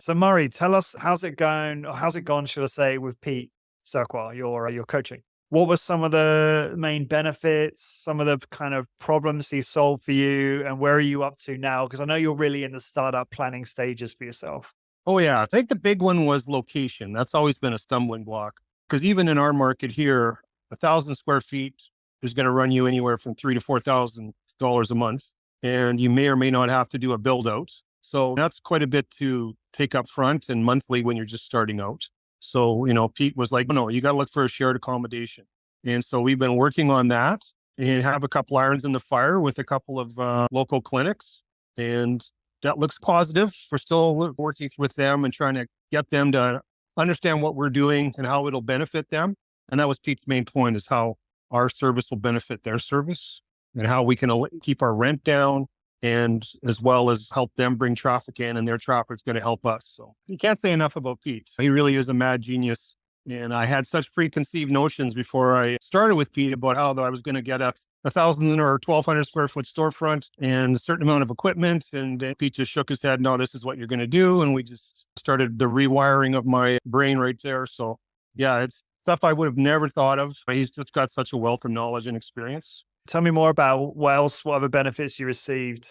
So Murray, tell us how's it going, or how's it gone, should I say, with Pete Cirquois, your coaching? What were some of the main benefits, some of the kind of problems he solved for you, and where are you up to now? Because I know you're really in the startup planning stages for yourself. Oh, yeah. I think the big one was location. That's always been a stumbling block because even in our market here, 1,000 square feet is going to run you anywhere from $3,000 to $4,000 a month. And you may or may not have to do a build out. So that's quite a bit to take up front and monthly when you're just starting out. So, Pete was like, no, you got to look for a shared accommodation. And so we've been working on that and have a couple irons in the fire with a couple of local clinics. And that looks positive. We're still working with them and trying to get them to understand what we're doing and how it'll benefit them. And that was Pete's main point, is how our service will benefit their service and how we can keep our rent down, and as well as help them bring traffic in, and their traffic's going to help us. So you can't say enough about Pete. He really is a mad genius. And I had such preconceived notions before I started with Pete about how I was going to get a 1,000 or 1,200 square foot storefront and a certain amount of equipment. And Pete just shook his head, no, this is what you're going to do. And we just started the rewiring of my brain right there. So yeah, it's stuff I would have never thought of. He's just got such a wealth of knowledge and experience. Tell me more about what other benefits you received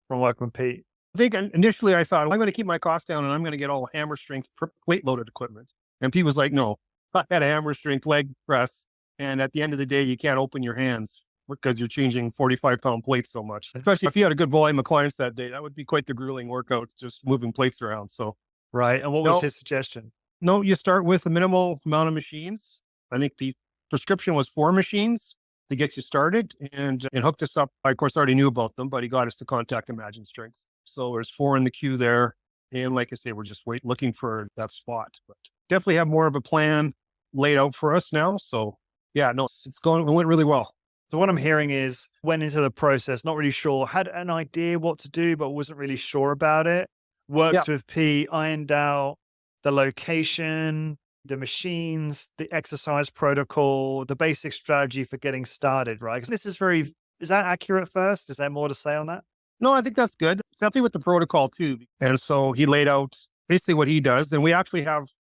from working with Pete. I think initially I thought, well, I'm going to keep my costs down and I'm going to get all hammer strength plate loaded equipment. And Pete was like, no, I had a hammer strength leg press. And at the end of the day, you can't open your hands because you're changing 45-pound plates so much. Especially if you had a good volume of clients that day, that would be quite the grueling workout, just moving plates around. So, right. And what was his suggestion? No, you start with a minimal amount of machines. I think the prescription was 4 machines to get you started, and hooked us up. I, of course, already knew about them, but he got us to contact Imagine Strength. So there's 4 in the queue there. And like I say, we're just looking for that spot, but definitely have more of a plan laid out for us now. So yeah, no, it went really well. So what I'm hearing is went into the process, not really sure, had an idea what to do, but wasn't really sure about it. Worked with Pete, ironed out the location, the machines, the exercise protocol, the basic strategy for getting started, right? 'Cause is that accurate first? Is there more to say on that? No, I think that's good. Definitely with the protocol too. And so he laid out basically what he does. And we actually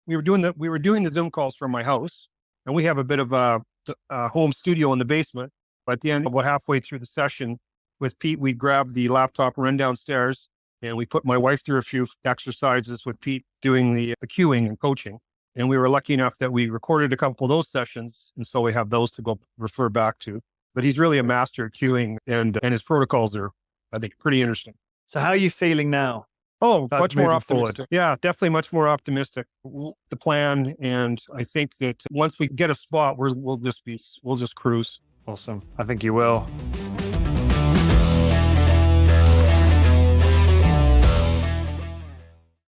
we were doing the Zoom calls from my house, and we have a bit of a home studio in the basement. But at the end, about halfway through the session with Pete, we grabbed the laptop, run downstairs, and we put my wife through a few exercises with Pete doing the cueing and coaching. And we were lucky enough that we recorded a couple of those sessions. And so we have those to go refer back to. But he's really a master at cueing, and his protocols are, I think, pretty interesting. So how are you feeling now? Oh, much more optimistic. Forward? Yeah, definitely much more optimistic. The plan. And I think that once we get a spot, we'll just cruise. Awesome. I think you will.